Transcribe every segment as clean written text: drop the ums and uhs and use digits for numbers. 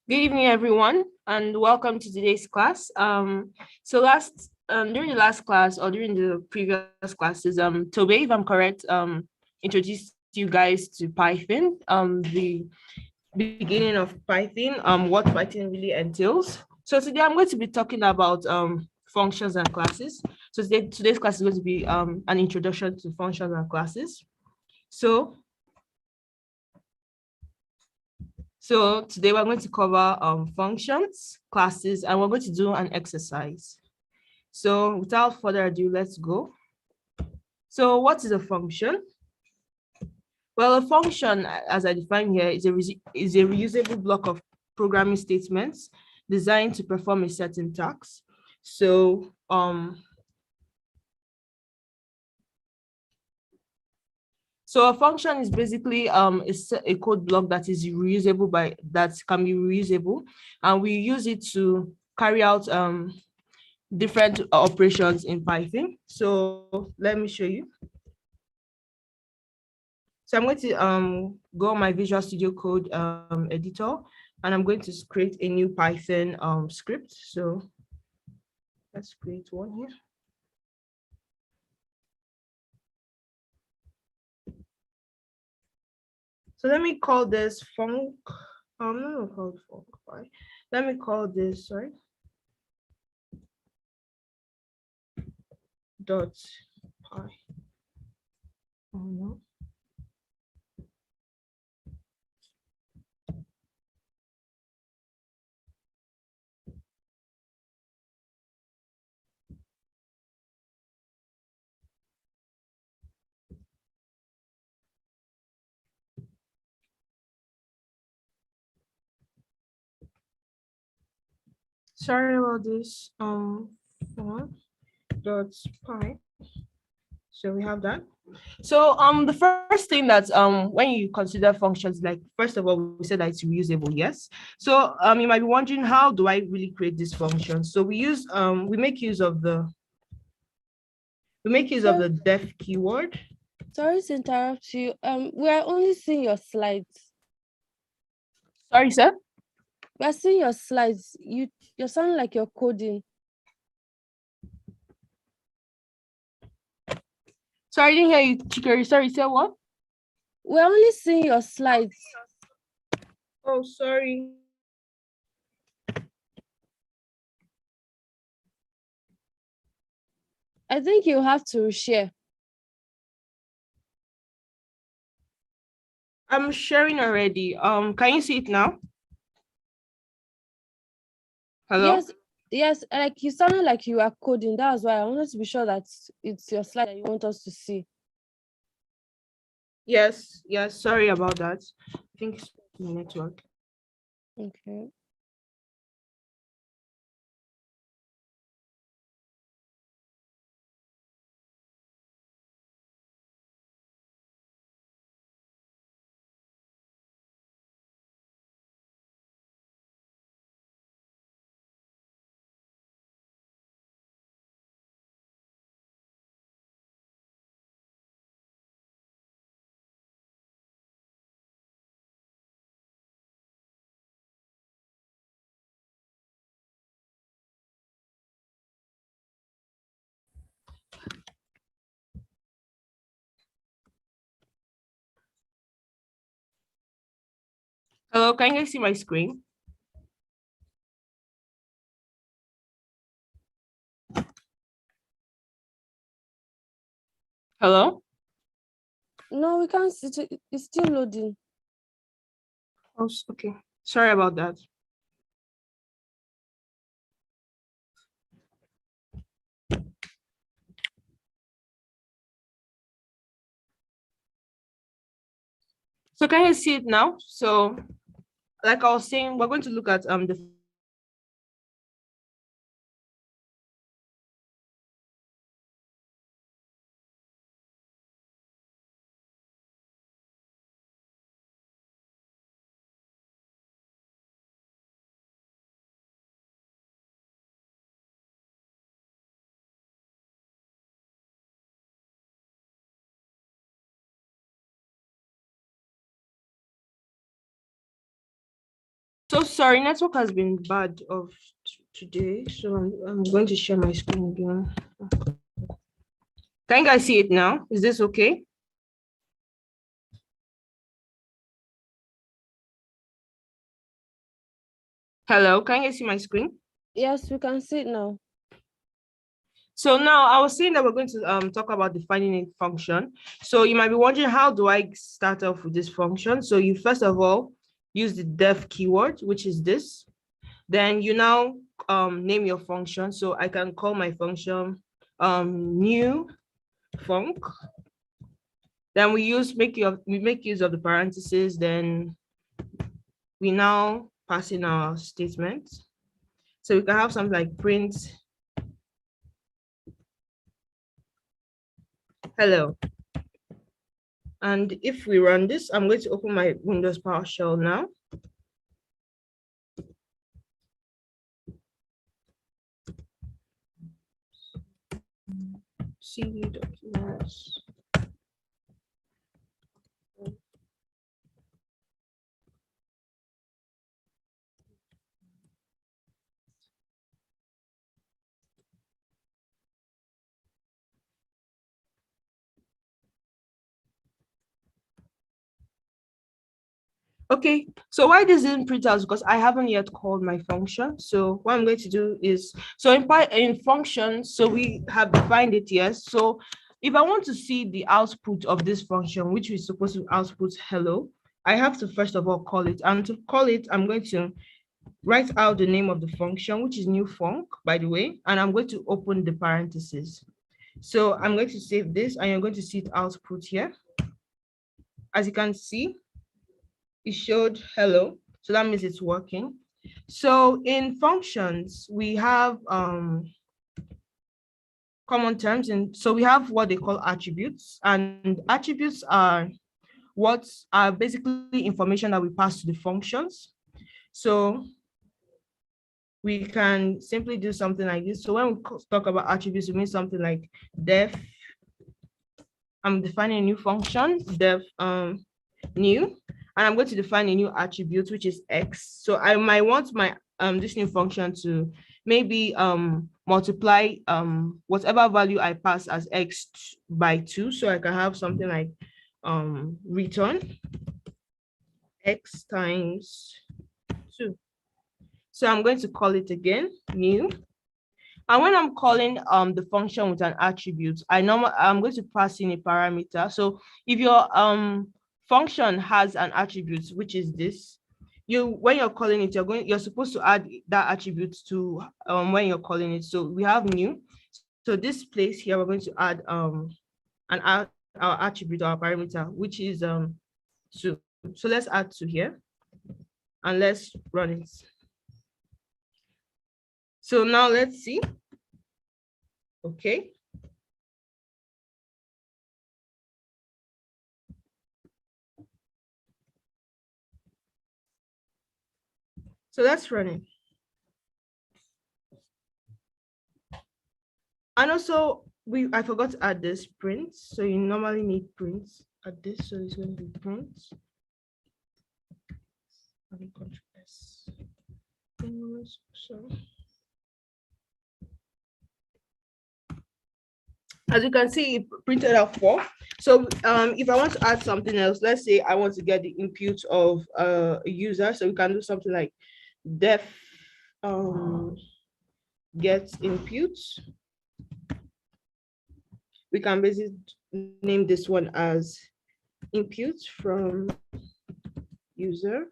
Good evening, everyone, and welcome to today's class. During the last class or during the previous classes, Tobe, if I'm correct, introduced you guys to Python, the beginning of Python, what Python really entails. So today I'm going to be talking about functions and classes. So today's class is going to be an introduction to functions and classes. So So today we're going to cover functions, classes, and we're going to do an exercise. So without further ado, let's go. So what is a function? Well, a function, as I define here, is a reusable block of programming statements designed to perform a certain task. So So a function is basically a code block that is reusable that can be reusable, and we use it to carry out different operations in Python. So let me show you. So I'm going to go on my Visual Studio Code editor, and I'm going to create a new Python script. So let's create one here. So let me call this func. I'm not gonna call it func. Right? Let me call this dot py. Oh no. Sorry about this. Font dot py. So we have that. So the first thing that when you consider functions, like first of all, we said that it's reusable, yes. So you might be wondering, how do I really create this function? So we make use of So, the def keyword. sorry to interrupt you. We are only seeing your slides. Sorry, sir. We are seeing your slides. You sound like you're coding. Sorry, I didn't hear you, Chikori. Sorry, say what? We're only seeing your slides. Oh, sorry. I think you have to share. I'm sharing already. Can you see it now? Hello? Yes, yes. Like you sounded like you are coding. That's why I wanted to be sure that it's your slide that you want us to see. Yes. Sorry about that. I think it's my network. Okay. Hello, can you guys see my screen? Hello? No, we can't see it. It's still loading. Oh, okay. Sorry about that. So can you see it now? So like I was saying, we're going to look at the So sorry, network has been bad of today. So I'm going to share my screen again. Can you guys see it now? Is this okay? Hello, can you see my screen? Yes, we can see it now. So now I was saying that we're going to talk about defining a function. So you might be wondering, how do I start off with this function? So you first of all use the def keyword, which is this. Then you now name your function. So I can call my function new func. Then we make use of the parentheses. Then we now pass in our statement. So we can have something like print hello. And if we run this, I'm going to open my Windows PowerShell now. CV documents. Okay, so why this didn't print out? Because I haven't yet called my function. So what I'm going to do is, so in functions, so we have defined it, yes. So if I want to see the output of this function, which is supposed to output hello, I have to first of all call it. And to call it, I'm going to write out the name of the function, which is new func, by the way, and I'm going to open the parentheses. So I'm going to save this, and you're going to see it output here. As you can see, it showed hello, so that means it's working. So in functions, we have common terms, and so we have what they call attributes, and attributes are what are basically information that we pass to the functions. So we can simply do something like this. So when we talk about attributes, we mean something like def. I'm defining a new function, def new, and I'm going to define a new attribute, which is x. So I might want my this new function to maybe multiply whatever value I pass as x by 2. So I can have something like return x times 2. So I'm going to call it again new. And when I'm calling the function with an attribute, I'm going to pass in a parameter. So if your function has an attribute, which is this, when you're calling it, you're supposed to add that attribute to when you're calling it. So we have new. So this place here, we're going to add our attribute, our parameter, which is 2. So let's add 2 here, and let's run it. So now let's see. Okay. So that's running. And also, I forgot to add this print. So you normally need prints at this. So it's going to be print. So as you can see, it printed out 4. So if I want to add something else, let's say I want to get the input of a user. So we can do something like def get input. We can basically name this one as input from user.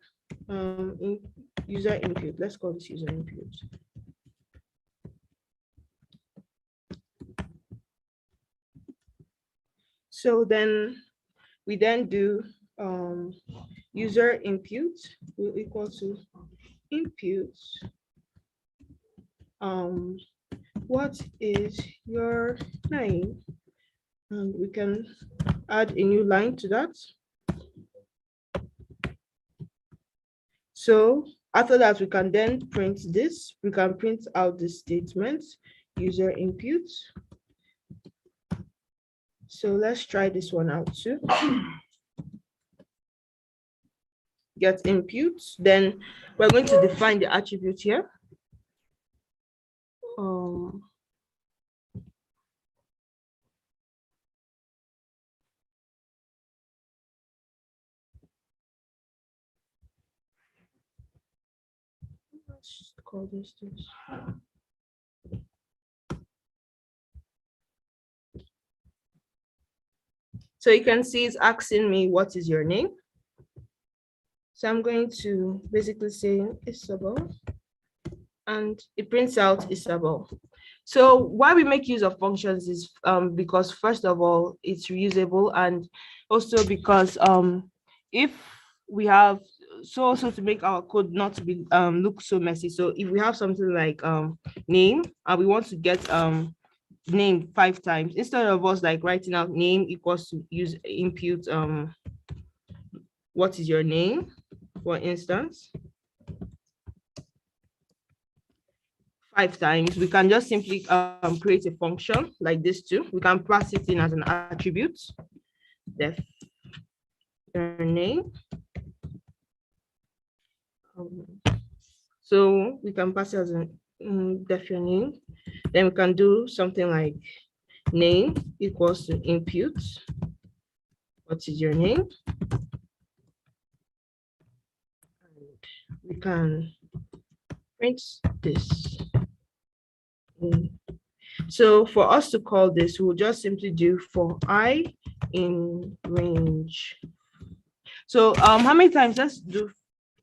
User input. Let's call this user input. So then we then do user input will equal to input. What is your name? And we can add a new line to that. So after that, we can then print this. We can print out the statement, user input. So let's try this one out too. get inputs. Then we're going to define the attribute here. Let's call this. So you can see it's asking me, what is your name? So I'm going to basically say Isabel, and it prints out Isabel. So why we make use of functions is because first of all, it's reusable, and also because if we have, so also to make our code not to be look so messy. So if we have something like name, and we want to get name 5 times, instead of us like writing out name equals to use input what is your name, for instance, 5 times, we can just simply create a function like this too. We can pass it in as an attribute, def your name. So we can pass it as a def your name. Then we can do something like name equals to input what is your name. And we can print this. So for us to call this, we'll just simply do for I in range. So how many times? Let's do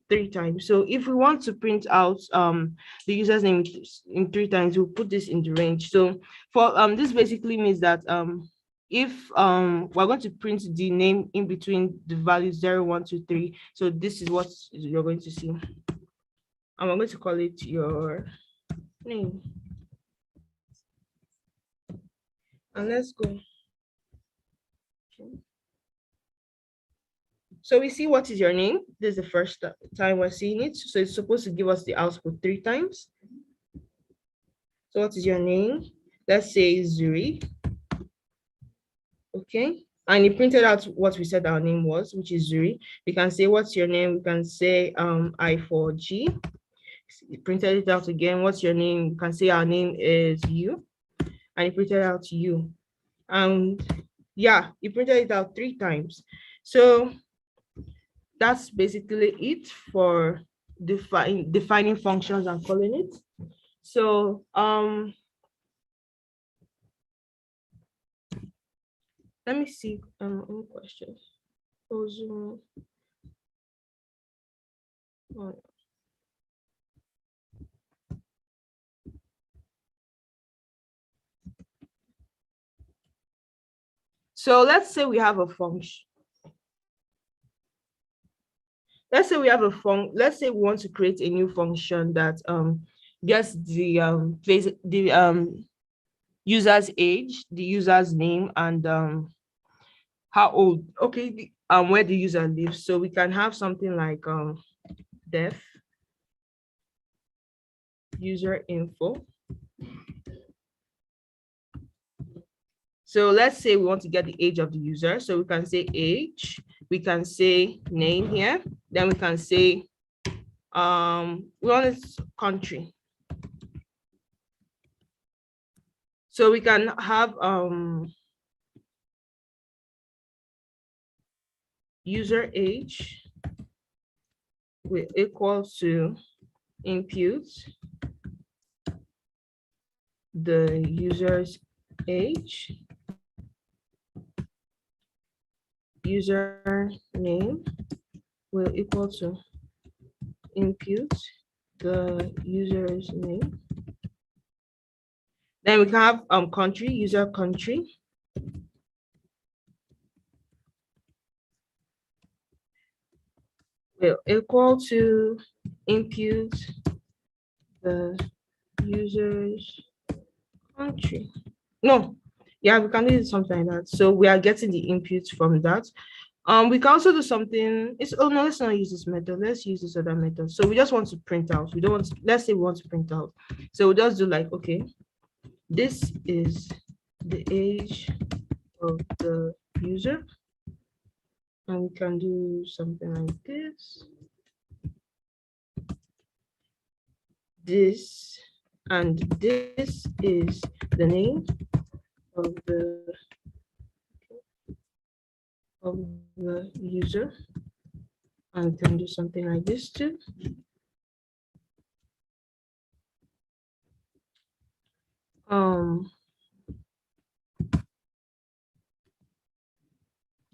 3 times. So if we want to print out the user's name in 3 times, we'll put this in the range. So for this basically means that if we're going to print the name in between the values 0, 1, 2, 3, so this is what you're going to see, and we're going to call it your name. And let's go. So we see what is your name. This is the first time we're seeing it. So it's supposed to give us the output 3 times. So what is your name? Let's say Zuri. Okay. And it printed out what we said our name was, which is Zuri. We can say, what's your name? We can say I4G. It printed it out again. What's your name? You can say our name is you. And it printed out you. And yeah, it printed it out 3 times. So that's basically it for defining functions and calling it. So let me see any questions. So let's say we have a function. Let's say we want to create a new function that gets the user's age, the user's name, and how old, okay, where the user lives. So we can have something like def user info. So let's say we want to get the age of the user. So we can say age, we can say name here, then we can say we want its country. So we can have user age will equal to input the user's age, user name will equal to input the user's name. Then we can have country, user country. Will equal to input the user's country. No, yeah, we can do something like that. So we are getting the inputs from that. We can also do something. No, let's not use this method. Let's use this other method. So we just want to print out. We don't want to, let's say we want to print out. So we'll just do like, okay, this is the age of the user. And we can do something like this. this, and this is the name of the user, and we can do something like this too.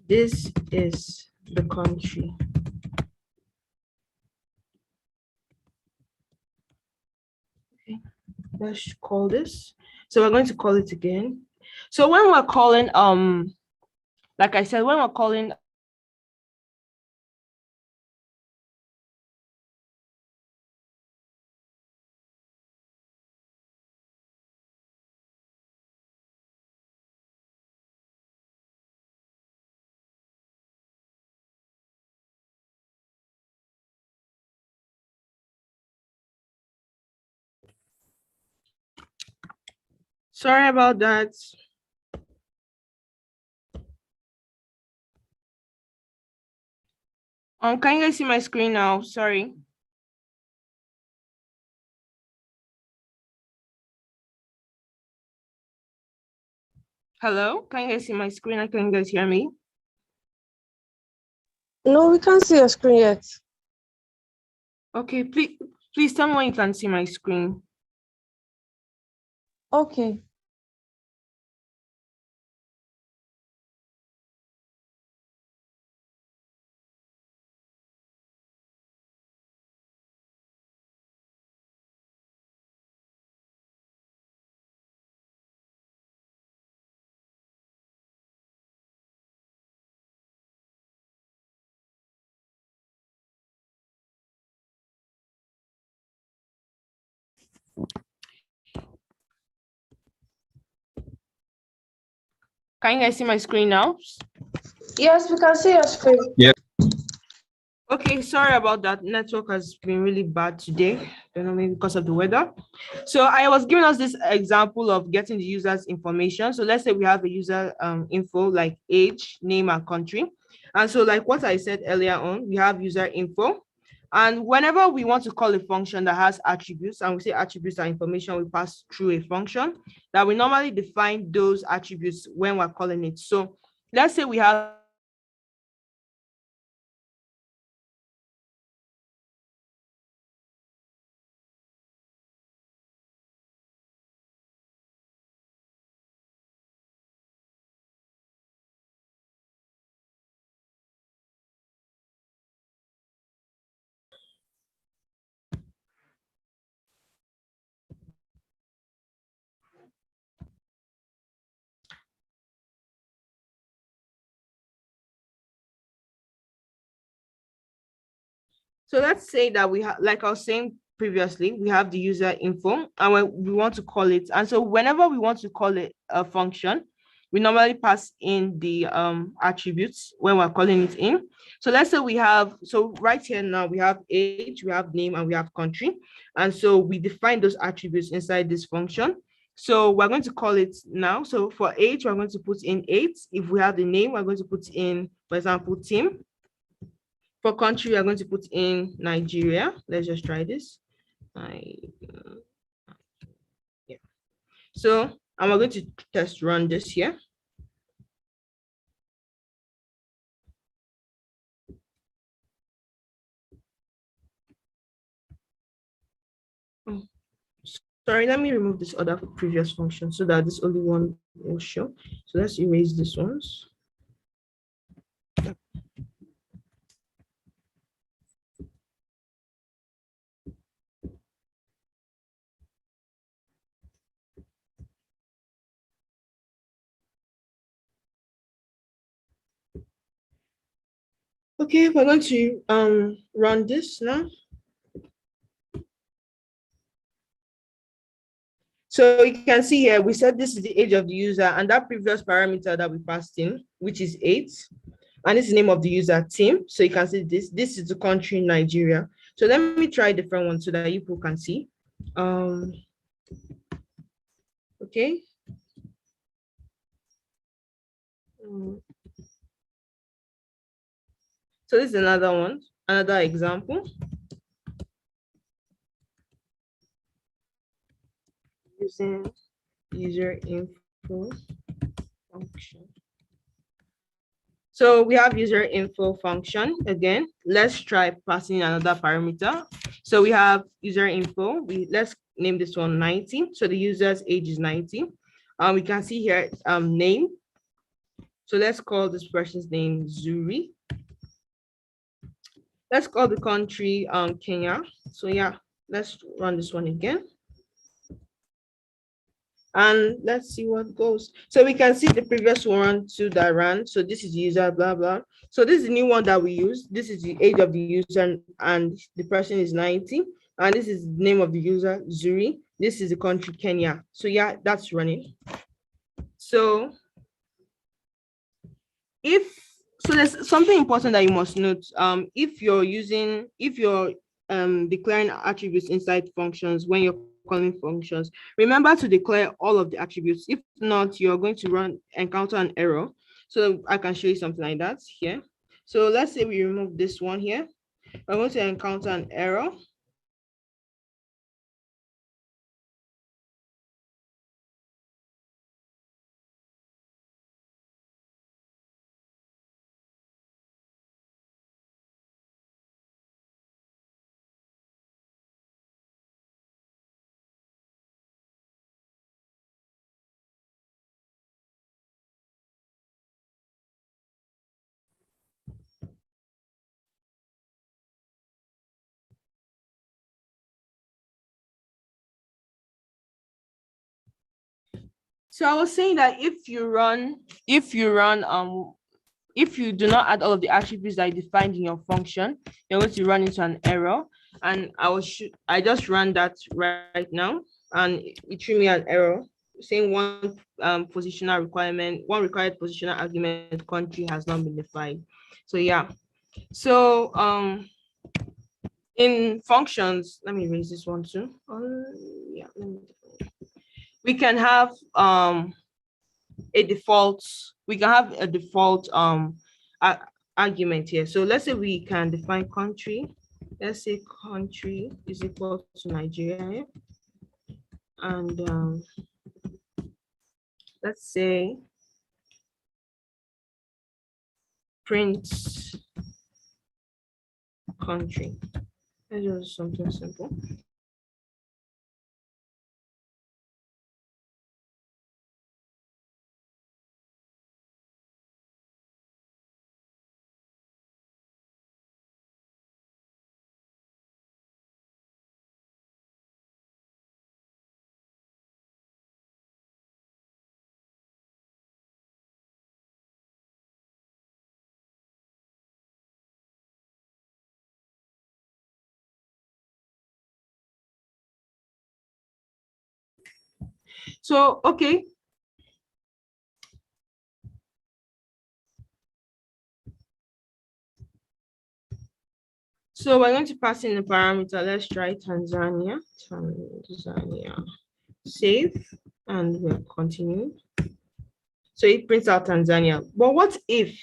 This is the country. Okay, let's call this. So we're going to call it again. So when we're calling, like I said, when we're calling sorry about that. Can you guys see my screen now? Sorry. Hello, can you guys see my screen? Can you guys hear me? No, we can't see your screen yet. Okay, please tell me when you can see my screen. Okay. Can you guys see my screen now? Yes, we can see your screen. Yeah. Okay, sorry about that. Network has been really bad today. Don't know, maybe because of the weather. So I was giving us this example of getting the user's information. So let's say we have a user info like age, name, and country. And so like what I said earlier on, we have user info. And whenever we want to call a function that has attributes, and we say attributes are information we pass through a function, that we normally define those attributes when we're calling it. So let's say we have So let's say that we have, like I was saying previously, we have the user info and we want to call it. And so whenever we want to call it a function, we normally pass in the attributes when we're calling it in. So let's say we have, so right here now we have age, we have name, and we have country. And so we define those attributes inside this function. So we're going to call it now. So for age, we're going to put in 8. If we have the name, we're going to put in, for example, Tim. For country, we are going to put in Nigeria. Let's just try this. Yeah. So I'm going to test run this here. Oh, sorry, let me remove this other previous function so that this only one will show. So let's erase this ones. Okay, we're going to run this now. So you can see here, we said this is the age of the user and that previous parameter that we passed in, which is 8. And this is the name of the user, Tim. So you can see this. This is the country, Nigeria. So let me try a different one so that you people can see. Okay. So this is another one, another example. using user info function. So we have user info function. Again, let's try passing another parameter. So we have user info. Let's name this one 90. So the user's age is 90. We can see here name. So let's call this person's name Zuri. Let's call the country Kenya. So yeah, let's run this one again. And let's see what goes. So we can see the previous one to that ran. So this is user, blah, blah. So this is the new one that we use. This is the age of the user and the person is 90. And this is the name of the user, Zuri. This is the country, Kenya. So yeah, that's running. So there's something important that you must note. If you're declaring attributes inside functions when you're calling functions, remember to declare all of the attributes. If not, you're going to encounter an error. So I can show you something like that here. So let's say we remove this one here. I'm going to encounter an error. So I was saying that if you do not add all of the attributes that you defined in your function, you're going to run into an error. And I just ran that right now, and it threw me an error saying one required positional argument country has not been defined. So yeah. So in functions, let me raise this one too. Yeah, we can have a default argument here. So let's say we can define country. Let's say country is equal to Nigeria, and let's say print country. Let's do something simple. So okay. So we're going to pass in the parameter. Let's try Tanzania. Save, and we'll continue. So it prints out Tanzania. But what if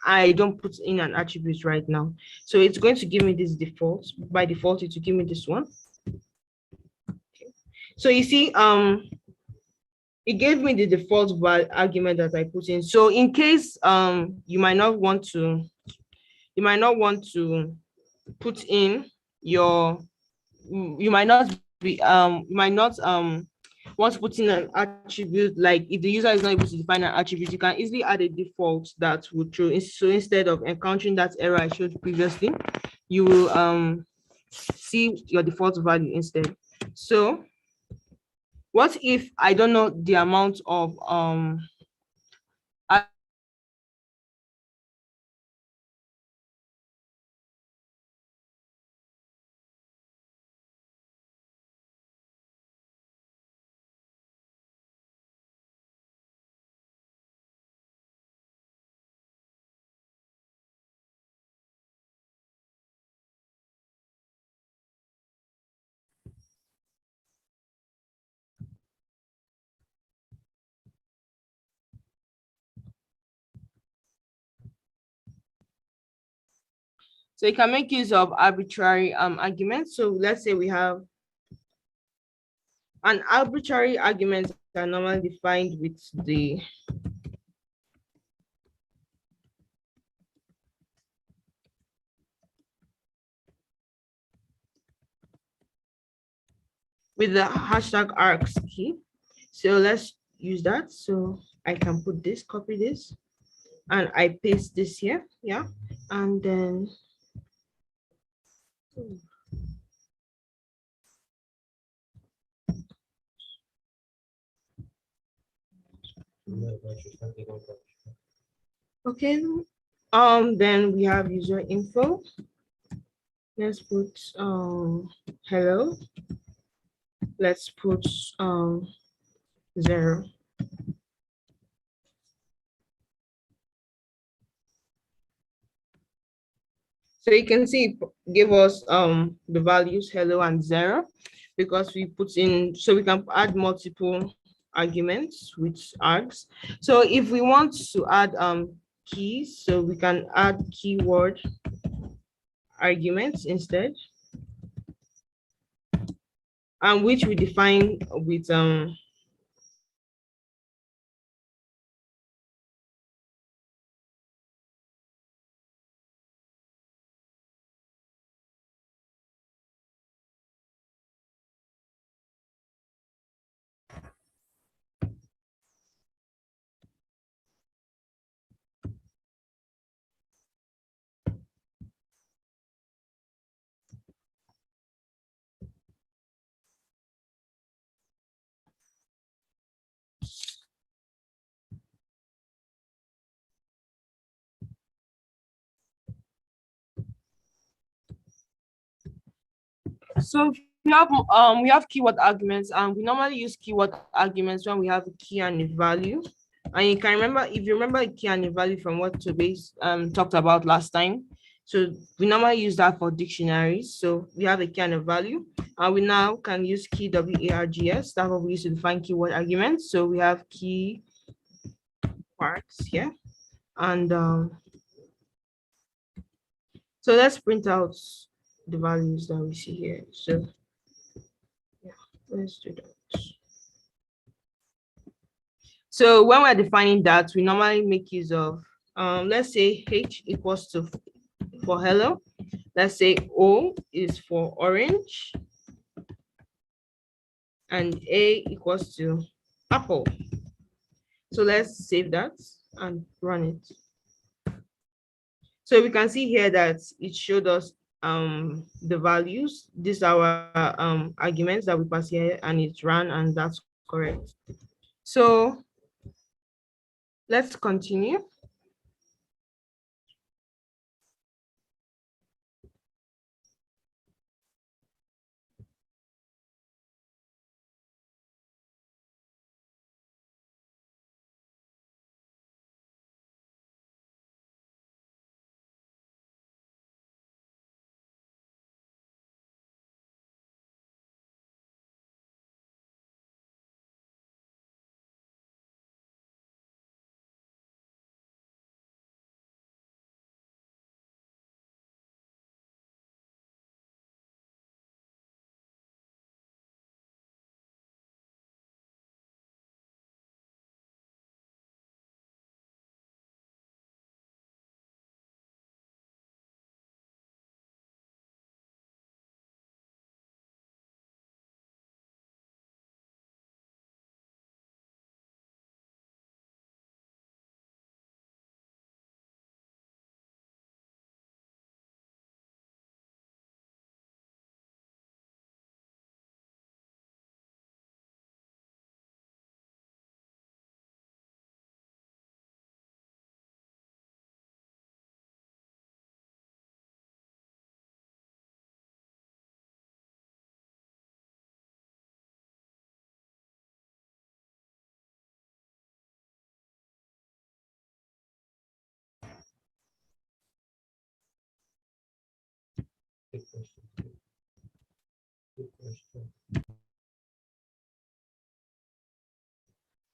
I don't put in an attribute right now? So it's going to give me this default. By default, it will give me this one. Okay. So you see, it gave me the default argument that I put in. So in case you might not want to put in your you might not want to put in an attribute, like if the user is not able to define an attribute, you can easily add a default that would throw. So instead of encountering that error I showed previously, you will see your default value instead. So what if I don't know the amount of so you can make use of arbitrary arguments. So let's say we have And arbitrary arguments are normally defined with the hashtag args key. So let's use that. So I can put this, copy this, and I paste this here. Yeah. And then okay. Then we have user info. Let's put hello. Let's put 0. So you can see it give us the values hello and 0 because we put in, so we can add multiple arguments with args. So if we want to add keys, so we can add keyword arguments instead, and which we define with so we have keyword arguments, and we normally use keyword arguments when we have a key and a value. And you can remember, if you remember a key and a value from what Tobias talked about last time. So we normally use that for dictionaries. So we have a key and a value, and we now can use key WARGS. That's what we use to define keyword arguments. So we have key parts here, and so let's print out the values that we see here. So yeah, let's do that. So when we're defining that, we normally make use of, let's say H equals to, for hello, let's say O is for orange, and A equals to apple. So let's save that and run it. So we can see here that it showed us the values. These are our arguments that we pass here, and it's ran, and that's correct. So let's continue.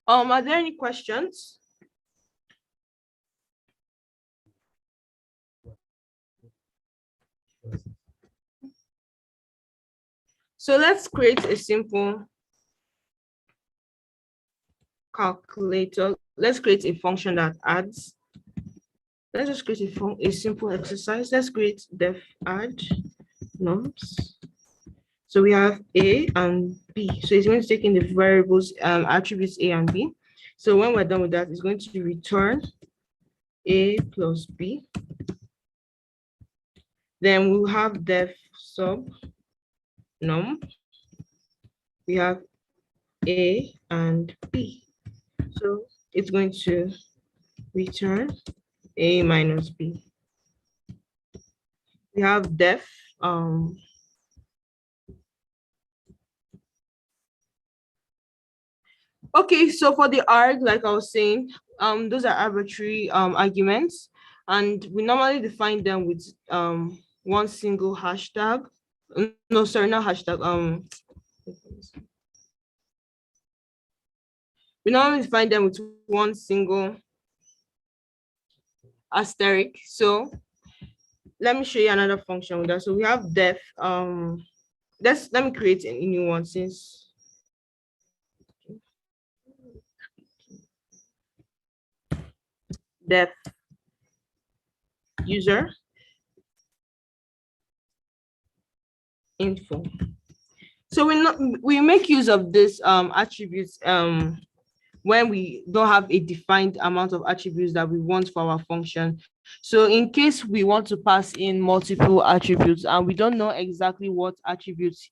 Are there any questions? So let's create a simple calculator. Let's create a function that adds. Let's just create a simple exercise. Let's create def add nums. So we have A and B. So it's going to take in the variables attributes A and B. So when we're done with that, it's going to return A plus B. Then we'll have def sub num. We have A and B. So it's going to return A minus B. We have def okay, so for the arg, like I was saying, those are arbitrary arguments, and we normally define them with one single hashtag. No, sorry, not hashtag. We normally define them with one single asterisk. So let me show you another function with that. So we have def. Let me create a new one since. Def user info. So we make use of this attributes when we don't have a defined amount of attributes that we want for our function. So in case we want to pass in multiple attributes and we don't know exactly what attributes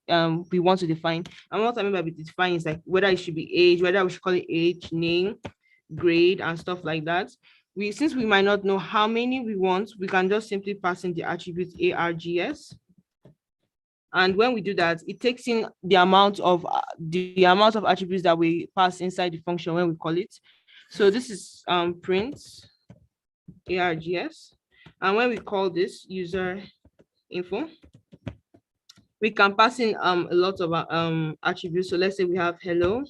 we want to define, and what I mean by define is like whether it should be age, whether we should call it age, name, grade, and stuff like that. Since we might not know how many we want, we can just simply pass in the attribute args. And when we do that, it takes in the amount of attributes that we pass inside the function when we call it. So this is print args, and when we call this user info, we can pass in a lot of attributes. So let's say we have hello,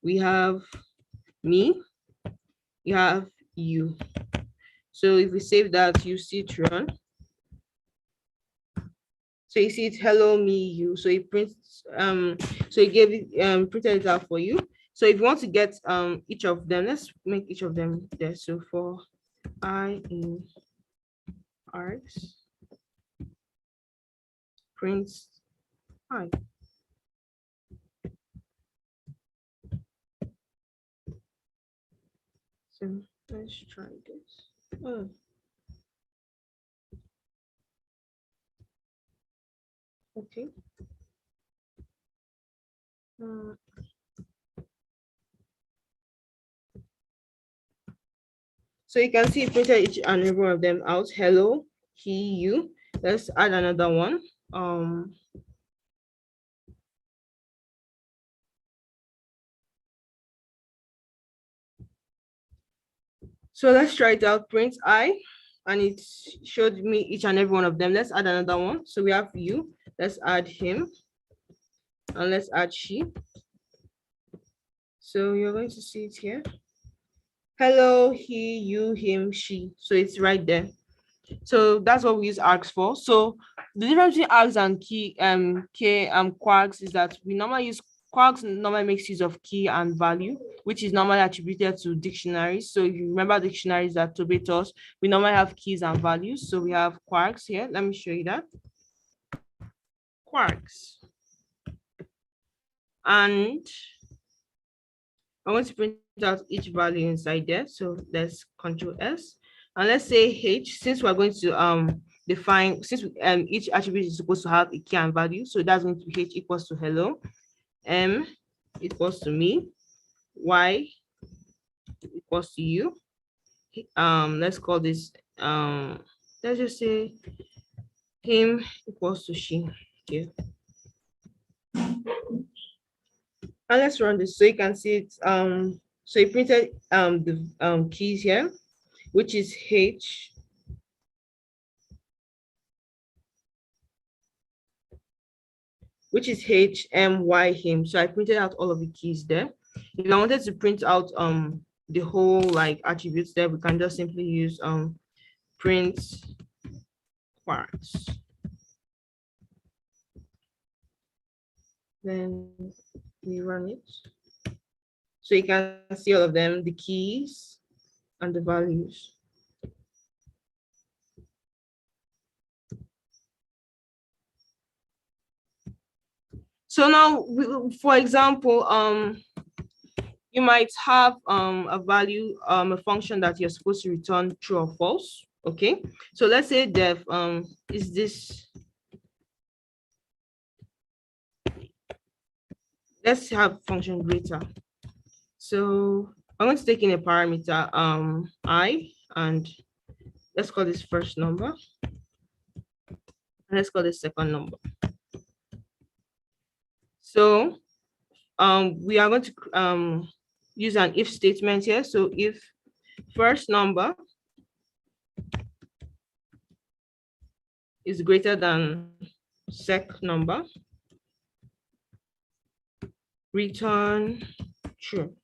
we have me, you have you. So if we save that, you see it run. So you see it hello me you. So it prints so it gave it printed it out for you. So if you want to get each of them, let's make each of them there. So for I in args, print I. So let's try this. Oh. Okay. So you can see it printed each and every one of them out. Hello, he, you. Let's add another one. So let's try it out. Print I, and it showed me each and every one of them. Let's add another one. So we have you. Let's add him, and let's add she. So you're going to see it here. Hello, he, you, him, she. So it's right there. So that's what we use args for. So the difference between args and quarks is that we normally use quarks normally makes use of key and value, which is normally attributed to dictionaries. So if you remember dictionaries that Toby taught, we normally have keys and values. So we have quarks here. Let me show you that. Quarks. And I want to print out each value inside there. So let's Control S. And let's say H, since we're going to define, since each attribute is supposed to have a key and value. So that's going to be H equals to hello, M equals to me, Y equals to you. Let's call this let's just say him equals to she. Okay. And let's run this so you can see it. So it printed the keys here, which is H, which is H, M, Y, him. So I printed out all of the keys there. If I wanted to print out the whole like attributes there, we can just simply use print quarks. Then we run it. So you can see all of them, the keys and the values. So now, for example, you might have a value, a function that you're supposed to return true or false. Okay, so let's say def is this. Let's have function greater. So I'm going to take in a parameter I, and let's call this first number, and let's call this second number. So we are going to use an if statement here. So if first number is greater than sec number, return true.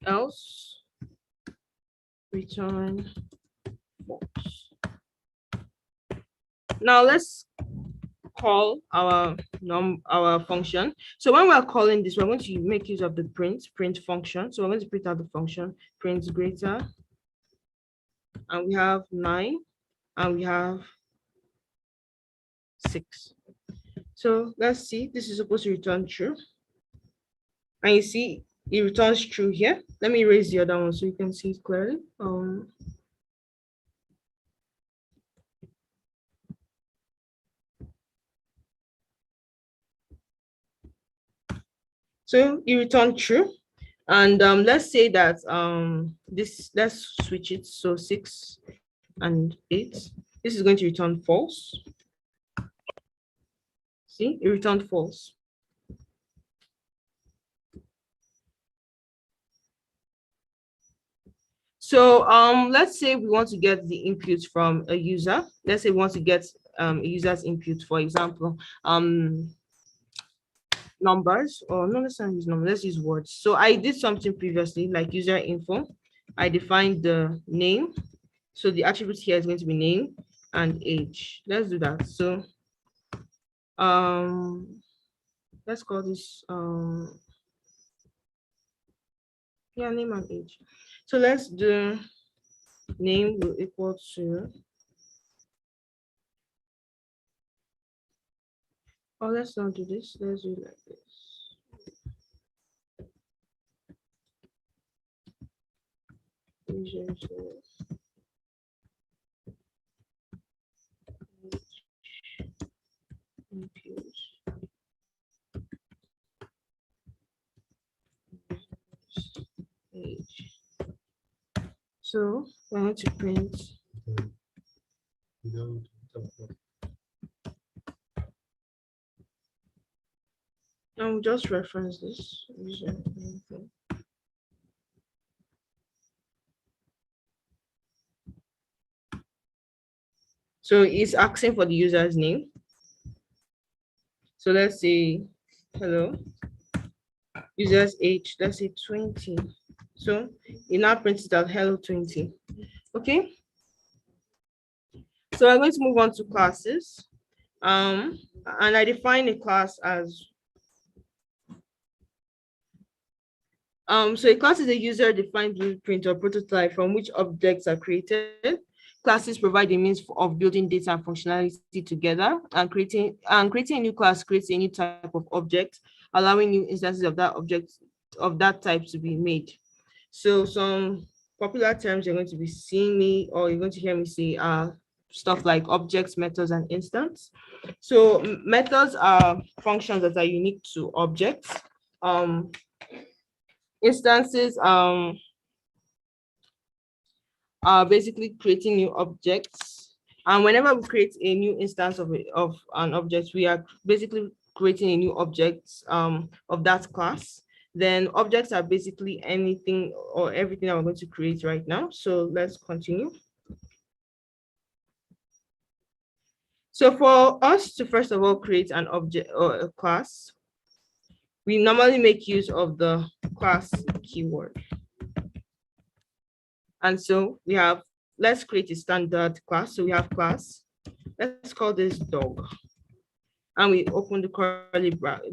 Else return false. Now let's call our function. So when we're calling this, we're going to make use of the print function. So we're going to print out the function print greater, and we have 9, and we have 6. So let's see, this is supposed to return true, and you see it returns true here. Let me erase the other one so you can see it clearly. So it returned true. And let's say that let's switch it. So 6 and 8. This is going to return false. See, it returned false. So let's say we want to get the input from a user. Let's say we want to get a user's input, for example, numbers, or no, let's not use numbers, let's use words. So I did something previously like user info. I defined the name. So the attribute here is going to be name and age. Let's do that. So let's call this yeah, name and age. So let's do name will equal to, oh, let's not do this. Let's do it like this. So I want to print. I'll just reference this. So it's asking for the user's name. So let's say hello. User's age, let's say 20. So it now prints it out hello 20. Okay. So I'm going to move on to classes. And I define a class as so a class is a user-defined blueprint or prototype from which objects are created. Classes provide a means of building data and functionality together, and creating a new class creates a new type of object, allowing new instances of that object of that type to be made. So some popular terms you're going to be seeing me, or you're going to hear me say, are stuff like objects, methods, and instance. So methods are functions that are unique to objects. Instances are basically creating new objects, and whenever we create a new instance of an object, we are basically creating a new object of that class. Then objects are basically anything or everything that we're going to create right now. So let's continue. So for us to first of all create an object or a class, we normally make use of the class keyword. And so we have, let's create a standard class. So we have class, let's call this dog. and we open the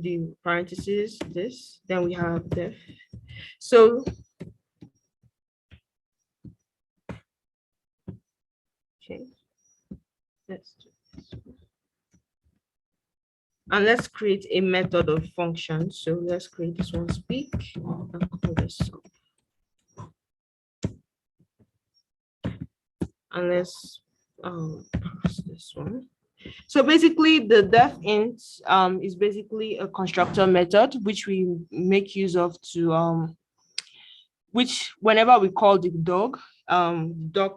the parentheses, this, then we have def. So okay, let's do this. And let's create a method of function. So let's create this one, speak, and call this up. And let's pass this one. So basically the def int is basically a constructor method which we make use of to which whenever we call the dog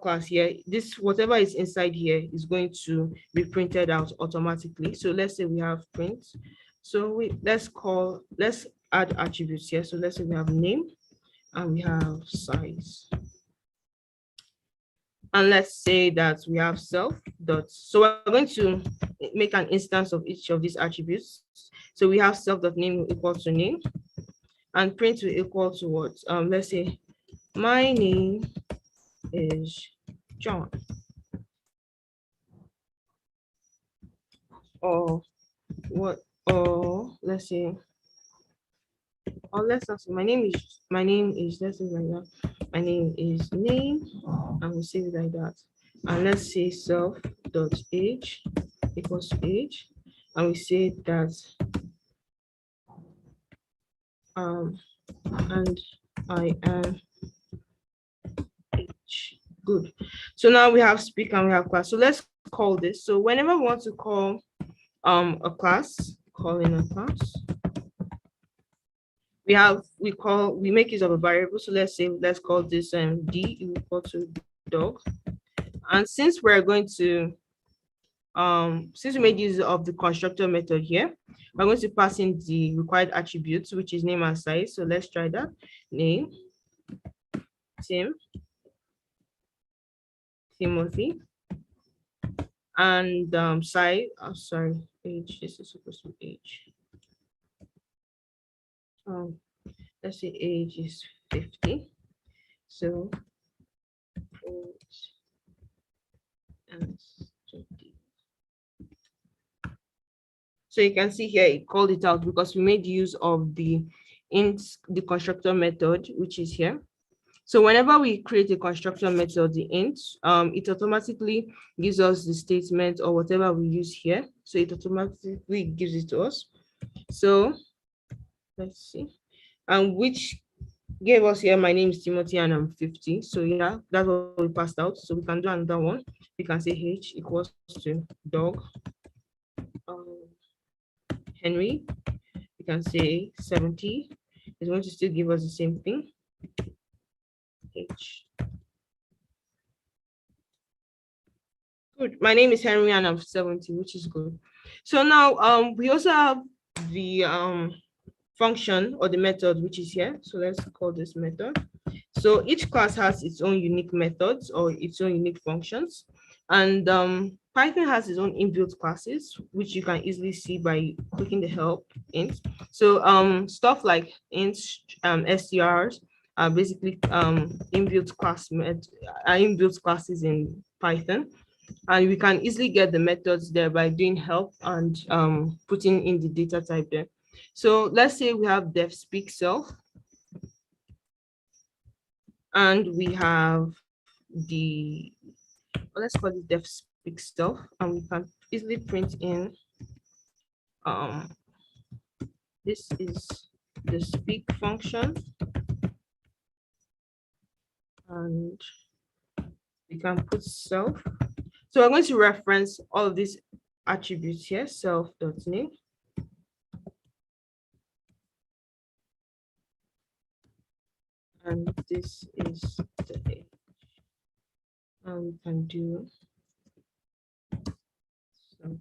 class here, this whatever is inside here is going to be printed out automatically. So let's say we have print. So let's add attributes here. So let's say we have name and we have size. And let's say that we have self dot. So we're going to make an instance of each of these attributes. So we have self dot name will equal to name, and print will equal to what? Let's say my name is John. Or what? Or let's say, or let's not say my name is let's say like that. My name is name, and we'll save it like that. And let's say self dot age equals to age, and we say that and I am age. Good. So now we have speak and we have class. So let's call this. So whenever we want to call a class, call in a class, we make use of a variable. So let's call this d equal to dog. And since we're going to since we made use of the constructor method here, we're going to pass in the required attributes, which is name and size. So let's try that. Name, Timothy, and size. Oh, sorry, age. This is supposed to be age. Let's say age is 50. So and 20. So you can see here it called it out because we made use of the constructor method, which is here. So whenever we create a constructor method, the int, it automatically gives us the statement or whatever we use here. So it automatically gives it to us. So let's see. And which gave us here, my name is Timothy and I'm 50. So yeah, that's what we passed out. So we can do another one. We can say H equals to dog. Henry, we can say 70. It's going to still give us the same thing. H. Good. My name is Henry and I'm 70, which is good. So now we also have the function or the method, which is here. So let's call this method. So each class has its own unique methods or its own unique functions. And Python has its own inbuilt classes, which you can easily see by clicking the help int. So stuff like int, strs are basically inbuilt classes in Python. And we can easily get the methods there by doing help and putting in the data type there. So let's say we have def speak self, and we have the, let's call it def speak self, and we can easily print in this is the speak function, and we can put self. So I'm going to reference all of these attributes here, self.name. And this is the age. And we can do some.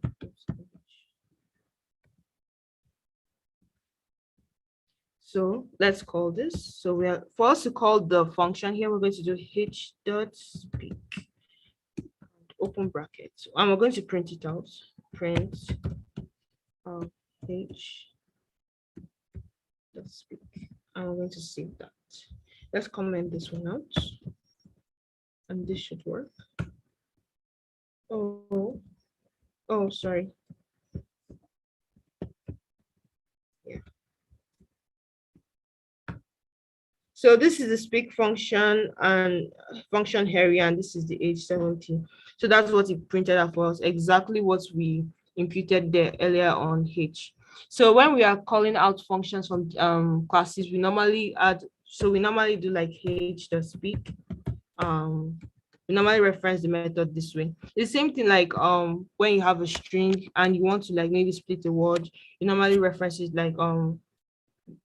So let's call this. So we are, for us to call the function here, we're going to do h.speak, open brackets, and we're going to print it out. Print h.speak, and we're going to save that. Let's comment this one out, and this should work. Oh, sorry. So this is the speak function and function area, and this is the age 70. So that's what it printed out for us, exactly what we imputed there earlier on H. So when we are calling out functions from classes, we normally add, so we normally do like H the speak. We normally reference the method this way. The same thing like when you have a string and you want to like maybe split a word, you normally reference it like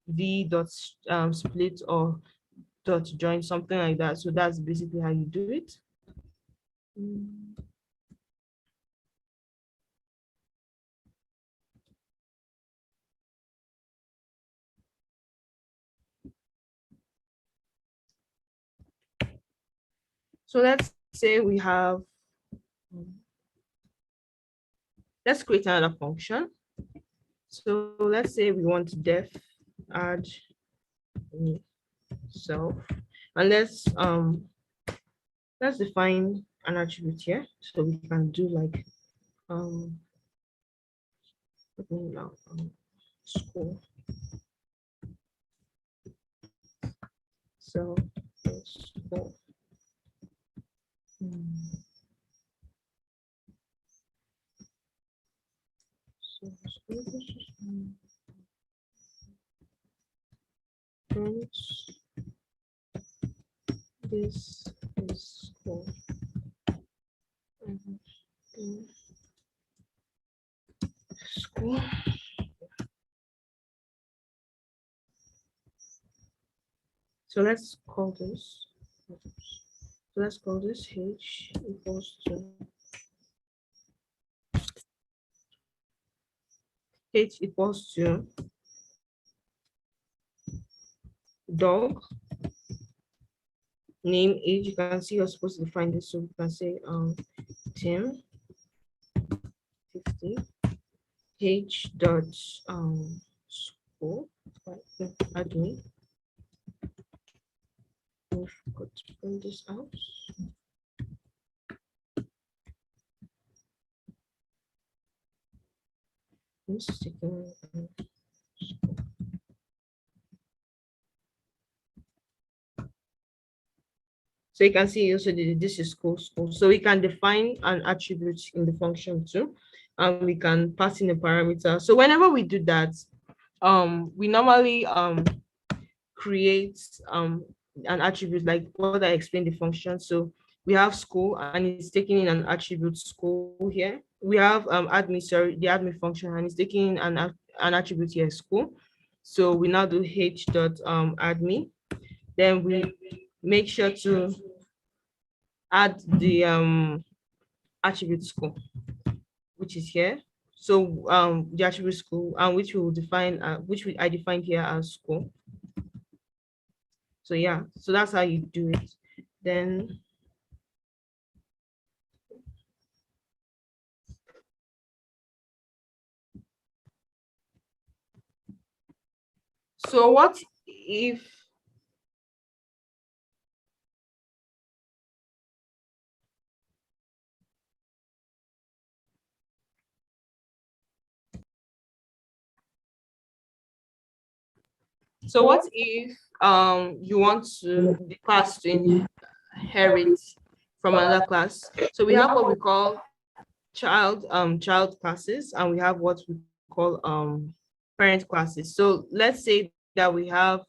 v dot split or dot join, something like that. So that's basically how you do it. So let's say we have, let's create another function. So let's say we want def add self, and let's define an attribute here. So we can do like now school. So school. So this is school. School. So let's call this. So let's call this H equals to H equals to dog name age. You can see you're supposed to define this, so we can say Tim 50 H dot school admin. We forgot to print this out. This is taking so you can see also this is school. So we can define an attribute in the function too, and we can pass in a parameter. So whenever we do that, we normally create an attribute like what I explained the function. So we have school and it's taking in an attribute school here. We have admin, sorry, the admin function, and it's taking in an attribute here school. So we now do h dot admin. Then we make sure to add the attribute school, which is here. So the attribute school, and which we will define, I defined here as school. So yeah, so that's how you do it. Then so what if what if you want to the class to inherit from another class? So we have what we call child classes, and we have what we call parent classes. So let's say that we have,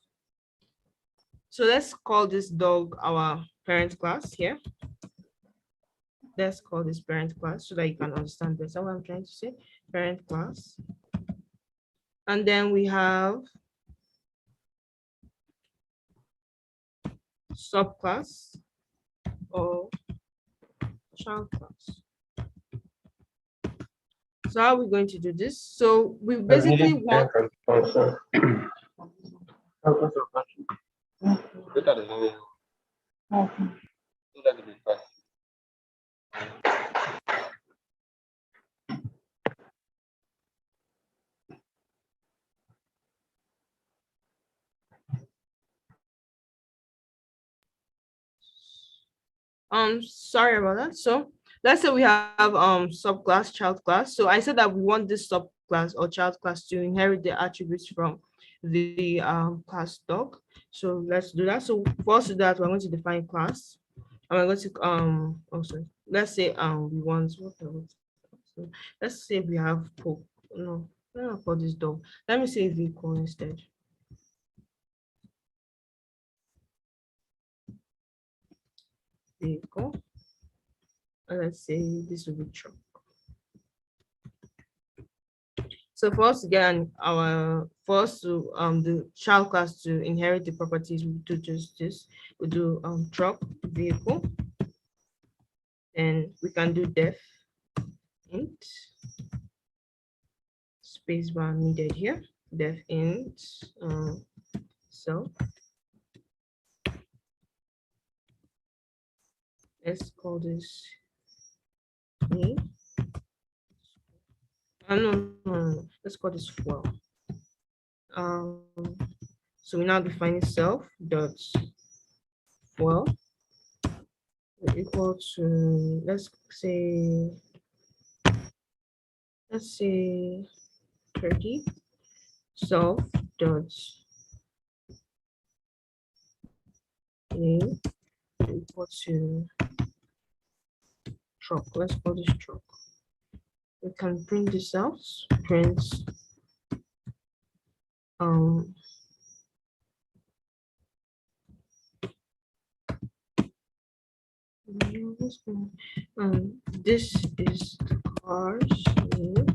so let's call this dog our parent class here. Let's call this parent class so that you can understand better what I'm trying to say. Parent class. And then we have subclass or child class. So how are we going to do this? So we basically want sorry about that. So let's say we have subclass child class. So I said that we want this subclass or child class to inherit the attributes from the class dog. So let's do that. So for us to do that, we're going to define class. And we're going to also let's say we want what else? So let's say we have poke. No, I don't know for this dog. Let me say vehicle instead. Vehicle. And let's say this will be truck. So for us to get for us to the child class to inherit the properties, we do just this. We do truck, vehicle, and we can do def int spacebar needed here. Def int so let's call this me. No. Let's call this fuel. So we now define self dot fuel equal to let's say 30 self dot name equal to truck. Let's call this truck. We can print this out. Print this is the car's name.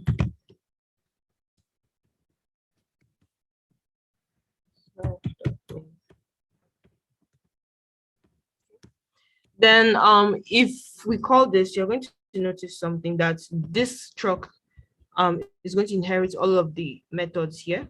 Then if we call this, you're going to notice something that this truck is going to inherit all of the methods here.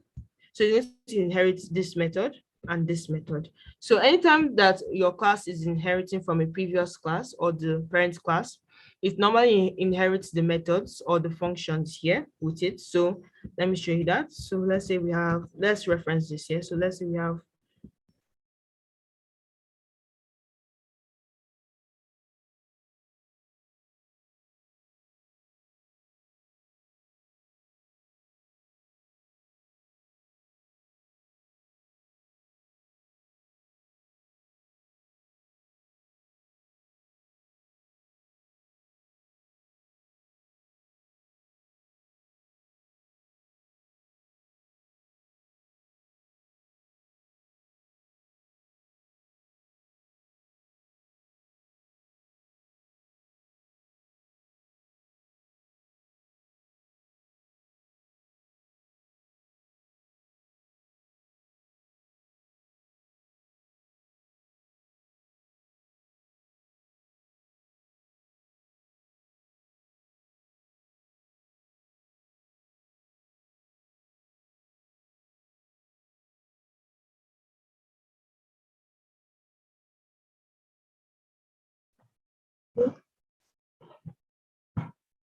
So it's going to inherit this method and this method. So anytime that your class is inheriting from a previous class or the parent class, it normally inherits the methods or the functions here with it. So let me show you that. So let's say we have, let's reference this here. So let's say we have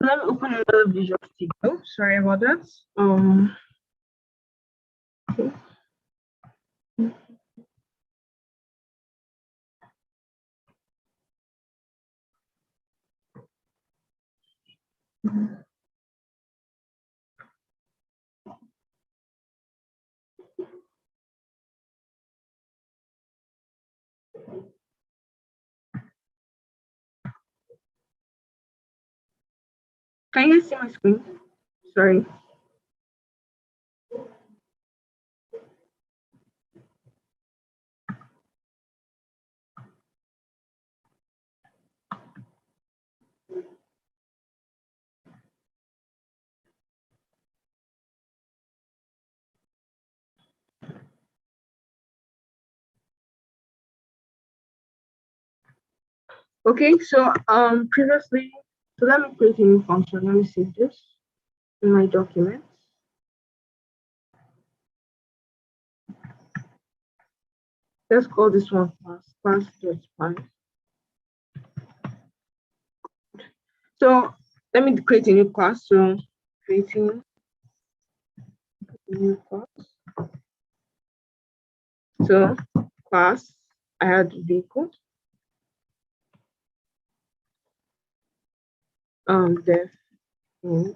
let me open another Visual Studio. Sorry about that. Okay. Can you see my screen? Sorry. Okay, so previously, so let me create a new function. Let me save this in my documents. Let's call this one class.span. So let me create a new class. So creating a new class. So class, I had vehicle. Def in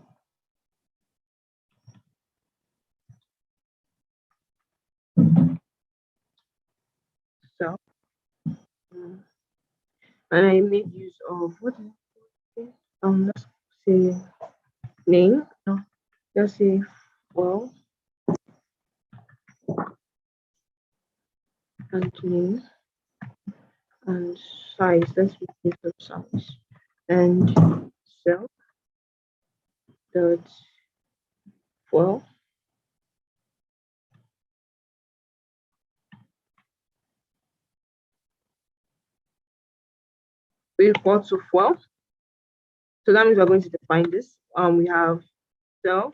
and I made use of what did I say? Let's say name. No, let's say well and name and size. Let's make use of size and self dot well equal to well. So that means we're going to define this. We have self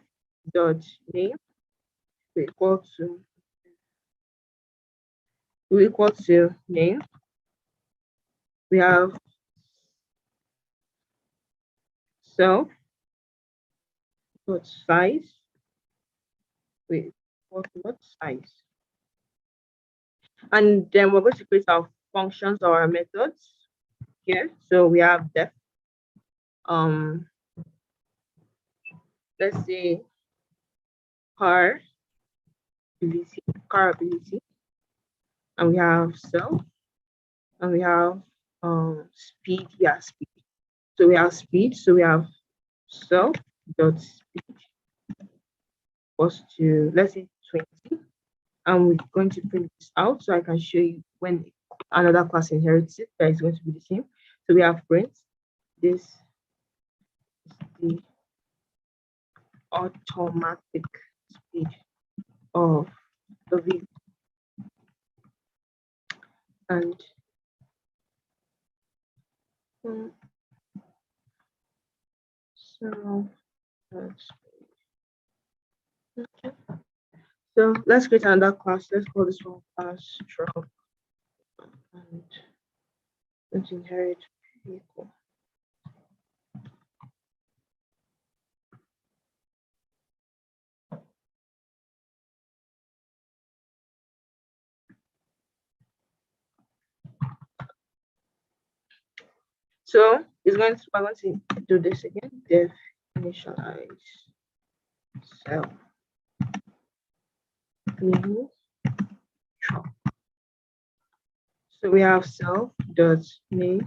dot name equal to name. We have self dot size equal to what size, and then we're going to create our functions or our methods here. So we have def. Let's say car ability, and we have self, and we have speed. Yeah, speed. So we have speed. So we have self dot speed equals to, let's say, 20, and we're going to print this out so I can show you when another class inherits it that is going to be the same. So we have print. This is the automatic speed of the vehicle, and so that's okay. So let's create another class. Let's call this one class truck, and let's inherit vehicle. So we're going to do this again. Def initialize self name truck. So we have self dot name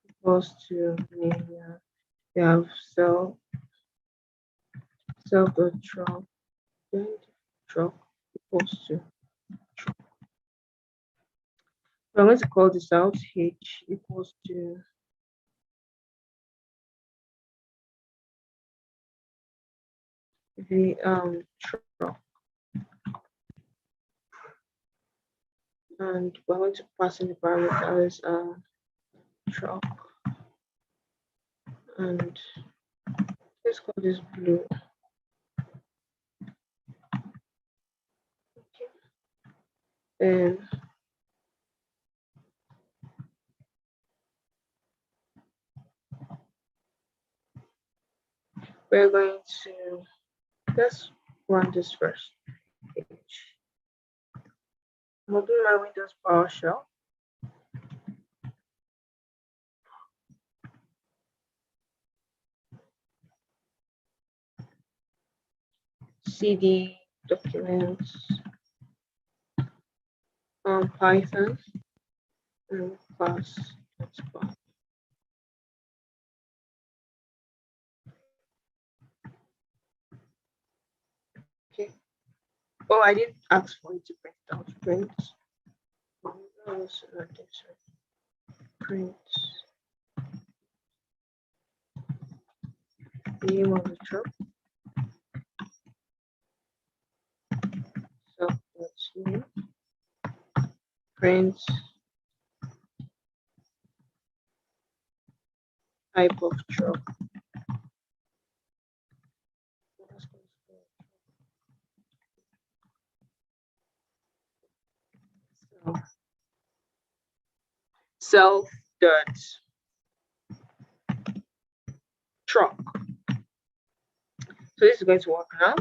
equals to name. We have self dot truck, then truck equals to truck. So I'm going to call this out. H equals to the truck, and we're going to pass in the parameters truck, and let's call this blue. Okay. And we're going to, let's run this first. I'm opening my Windows PowerShell. CD documents, Python, and class. Okay. Oh, I didn't ask for it to print out. Print. Print name of the truck. So let's name. Print type of truck. So, self dot truck. So this is going to work now.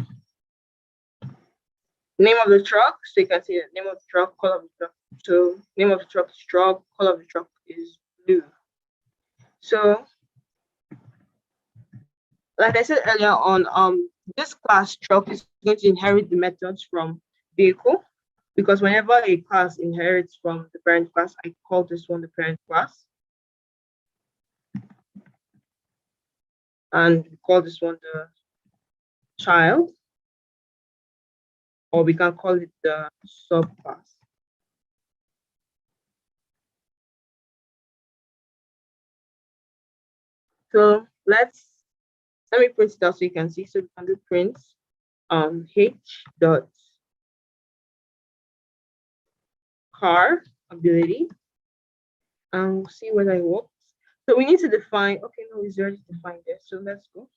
Name of the truck. So you can see the name of the truck, color of the truck. So name of the truck is truck, color of the truck is blue. So like I said earlier on, this class truck is going to inherit the methods from vehicle, because whenever a class inherits from the parent class, I call this one the parent class. and we call this one the child, or we can call it the subclass. So let me print it out so you can see. So we can do print h dot car ability, and we'll see whether it works. So we need to define, okay, no, it's already defined there. So let's go.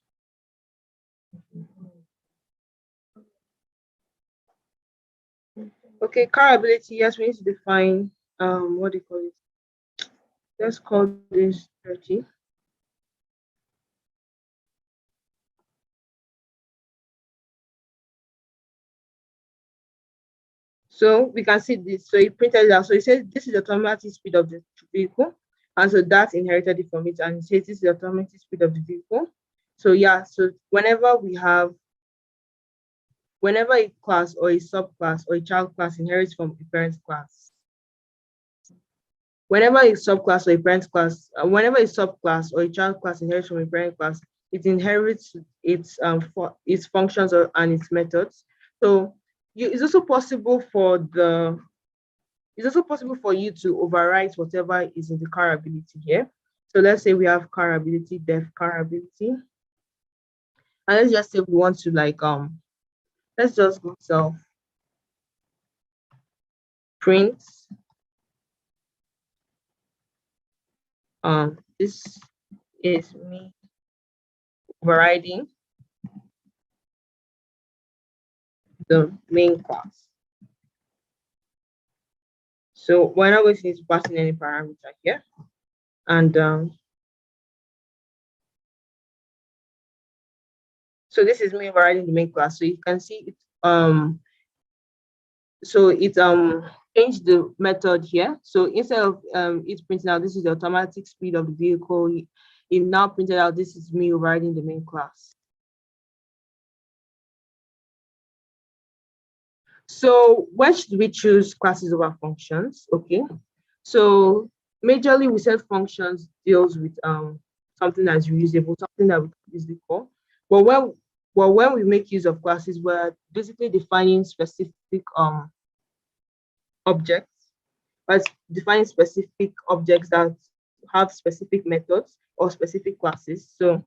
Okay, car ability, yes, we need to define what do you call it? Let's call this 30. So we can see this. So it printed it out. So it says this is the automatic speed of the vehicle. And so that inherited it from it. And it says this is the automatic speed of the vehicle. So yeah, so whenever a class or a subclass or a child class inherits from a parent class, whenever a subclass or a parent class, whenever a subclass or a child class inherits from a parent class, it inherits its functions and its methods. So it's also possible for you to overwrite whatever is in the car ability here. So let's say we have car ability, def car ability, and let's just say we want to let's just go self print this is me overriding the main class. So we're not going to need to pass in any parameter here. And so this is me overriding the main class. So you can see it so it changed the method here. So instead of it printing out this is the automatic speed of the vehicle, it now printed out this is me overriding the main class. So when should we choose classes over functions? Okay, so majorly we said functions deals with something that's reusable, something that we can easily call. But when we make use of classes, we're basically defining specific objects, but defining specific objects that have specific methods or specific classes. So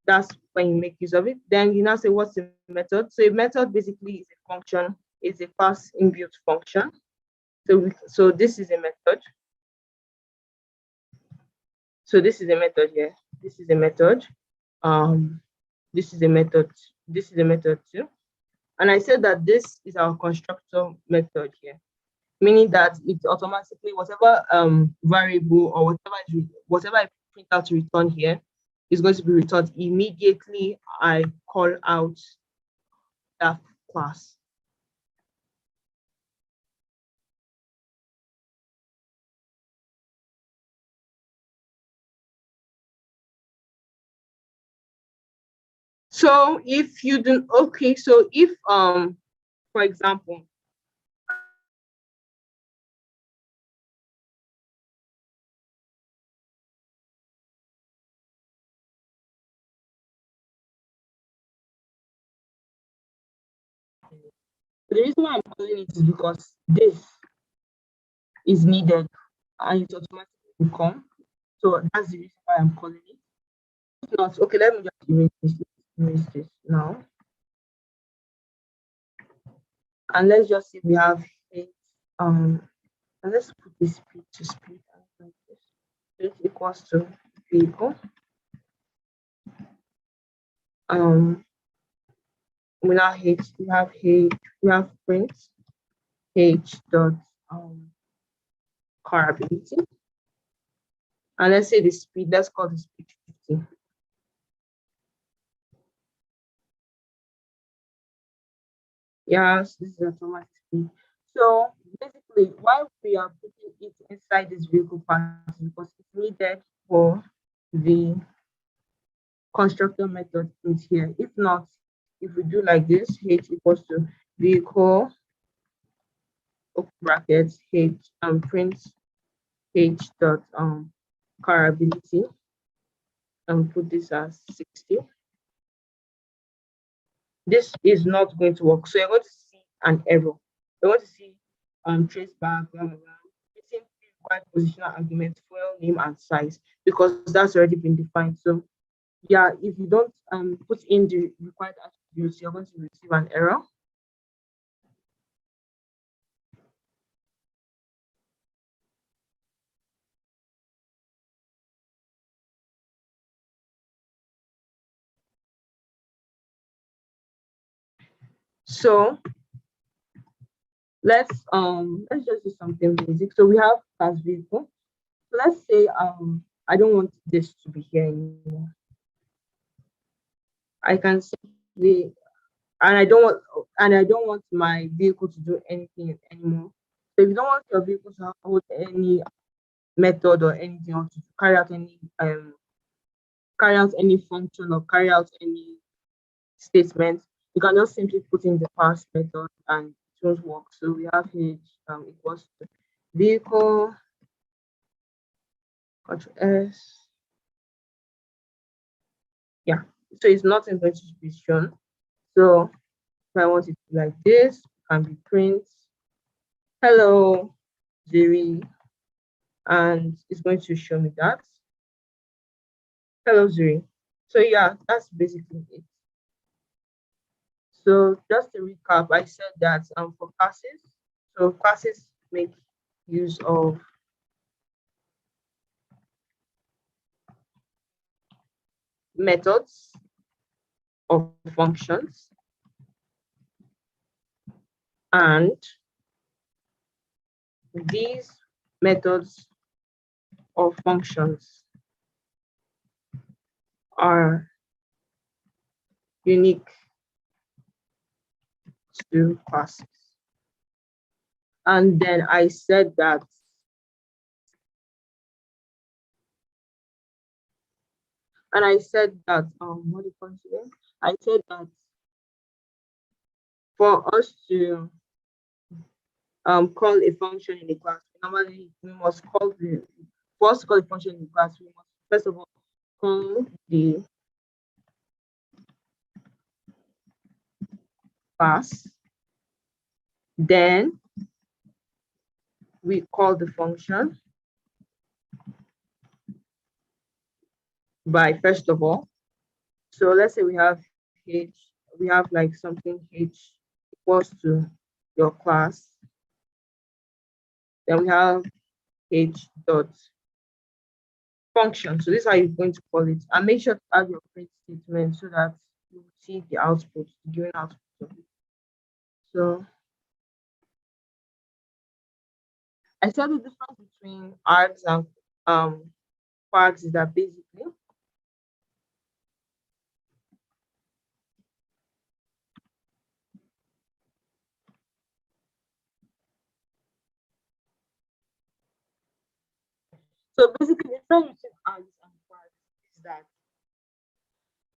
that's when you make use of it. Then you now say what's a method. So a method basically is a function, is a class inbuilt function. So this is a method. So this is a method here. This is a method. Um, this is a method. This is a method too. And I said that this is our constructor method here, meaning that it automatically whatever variable or whatever I print out to return here is going to be returned immediately I call out that class. So if you do okay, so if for example the reason why I'm calling it is because this is needed and it automatically will come. So that's the reason why I'm calling it. If not, okay, let me just erase this now. And let's just see we have it. And let's put this speed to speed like this. So it equals to vehicle. Um we now we have print h dot car ability. And let's say the speed, let's call the speed 50. Yes, this is automatic speed. So basically, why we are putting it inside this vehicle part is because it's needed for the constructor method in here. If not, if we do like this, h equals to vehicle open brackets h print h dot car ability, and put this as 60. This is not going to work. So you're going to see an error. You're going to see trace back, blah, blah, blah. Missing required positional arguments, fuel name, and size, because that's already been defined. So yeah, if you don't put in the required attributes, you're going to receive an error. So let's just do something basic. So we have class vehicle. So let's say I don't want this to be here anymore. I can simply and I don't want my vehicle to do anything anymore. So if you don't want your vehicle to hold any method or anything, or to carry out any function or carry out any statement, you can just simply put in the pass method and it won't work. So we have h equals to vehicle, Control S. Yeah, so it's not going to be shown. So if I want it to be like this, it can be print hello Ziri, and it's going to show me that hello Ziri. So yeah, that's basically it. So just to recap, I said that for classes, so classes make use of methods of functions, and these methods of functions are unique to classes. And then I said that what do you call it again? I said that for us to call a function in a class, normally we must call the for us to call a function in a class, we must first of all call the class, then we call the function by first of all. So let's say we have like something h equals to your class, then we have h dot function. So this is how you're going to call it, and make sure to add your print statement so that you will see the output, the given output of it. So I said the difference between args and quarks is that basically the difference between args and quarks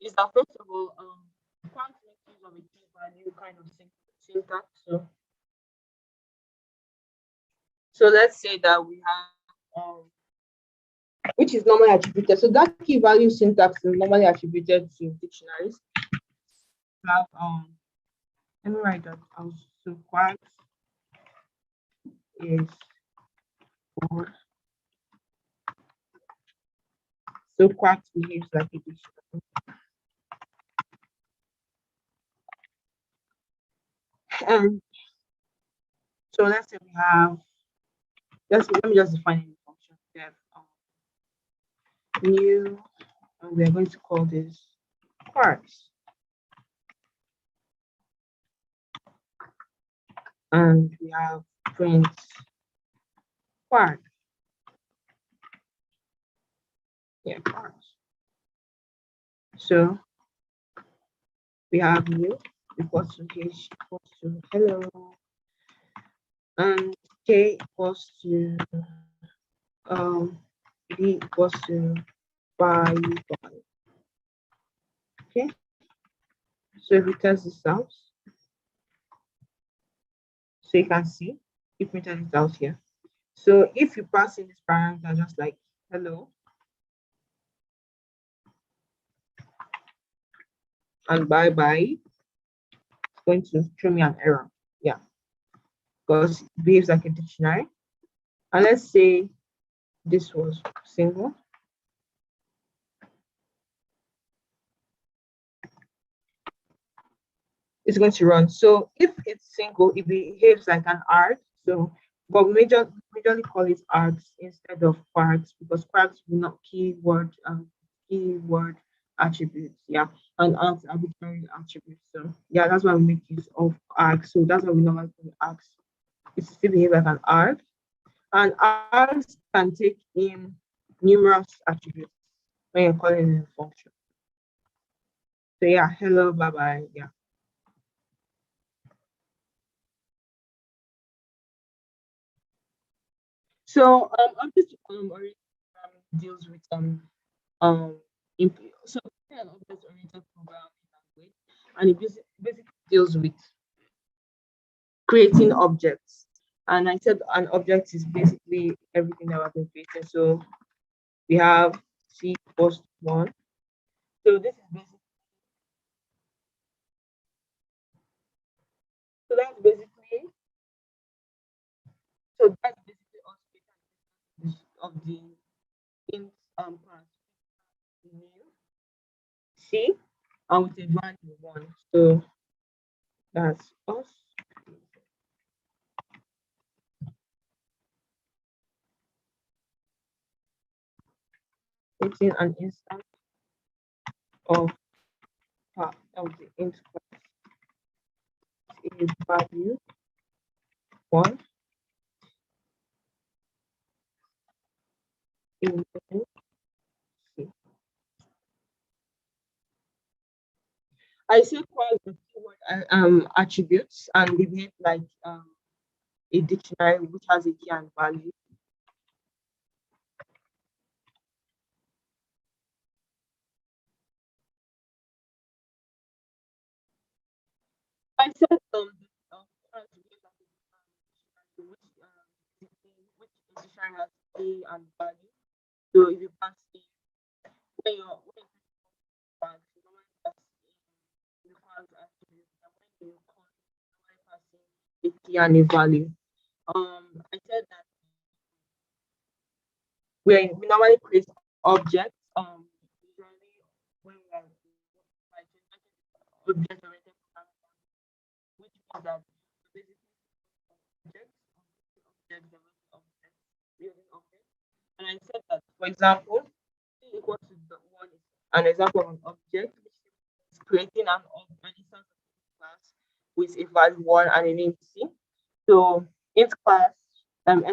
is that first of all quarks make use of a key value kind of syntax. So let's say that we have which is normally attributed. So that key value syntax is normally attributed to dictionaries. We have let me write that out. So quarks is for so quarks behaves like a dictionary. And so let's say we have let me just define the function. We have new, and we are going to call this quarks. And we have print quark. Yeah, quarks. So we have new equals to h equals to hello, and k equals to b equals to by. Okay, so if we test this out, so you can see if we test it out here. So if you pass in this parameter just like hello, and bye, it's going to show me an error. Yeah, because it behaves like a dictionary. And let's say this was single. It's going to run. So if it's single, it behaves like an arg. So, but we majorly call it args instead of quarks because quarks will not keyword attributes. Yeah, and args are arbitrary attributes. So yeah, that's why we make use of args. So that's why we normally call it args. It still behave like an arg, and args can take in numerous attributes when you're calling it a function. So yeah, hello, bye bye. Yeah. So object already deals with so an object oriented programming language, and it basically deals with creating objects. And I said an object is basically everything that we've been creating. So we have C equals to 1. So this is basically so that's basically that's basically us creating of the int class new C and with a value 1. So that's us creating an instance of of the int class is value 1 in C. I see quite the keyword attributes and they behave like a dictionary which has a key and value. I said attributes like which which dictionary has key and value. So if you pass in when you pass you normally pass in requires attributes and when you call you normally pass in a key and a value. I said that we normally create objects. Usually when we are like object oriented programming, which means that basically objects, building objects. And I said that, for example, C equals to the one is an example of an object which is creating an instance of class with a value one and a name C. So int class str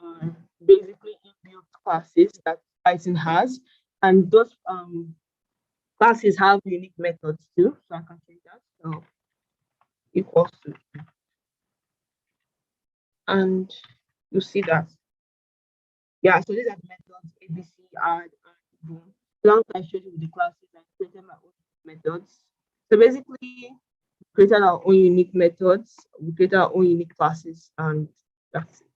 are basically inbuilt classes that Python has, and those classes have unique methods too. So I can change that. So equals to, and you see that. Yeah, so these are the methods ABC, add, and boom. Long I showed you with the classes and created my own methods. So basically, we created our own unique methods, we created our own unique classes, and that's it.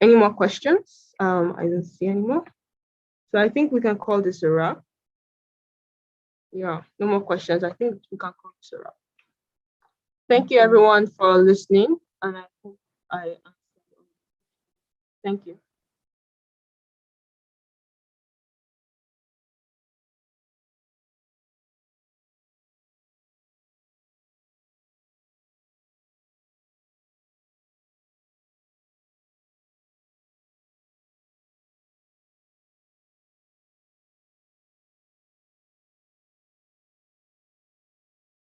Any more questions? I don't see any more. So I think we can call this a wrap. Yeah, no more questions. I think we can call this a wrap. Thank you everyone for listening, and I hope I answered. Thank you.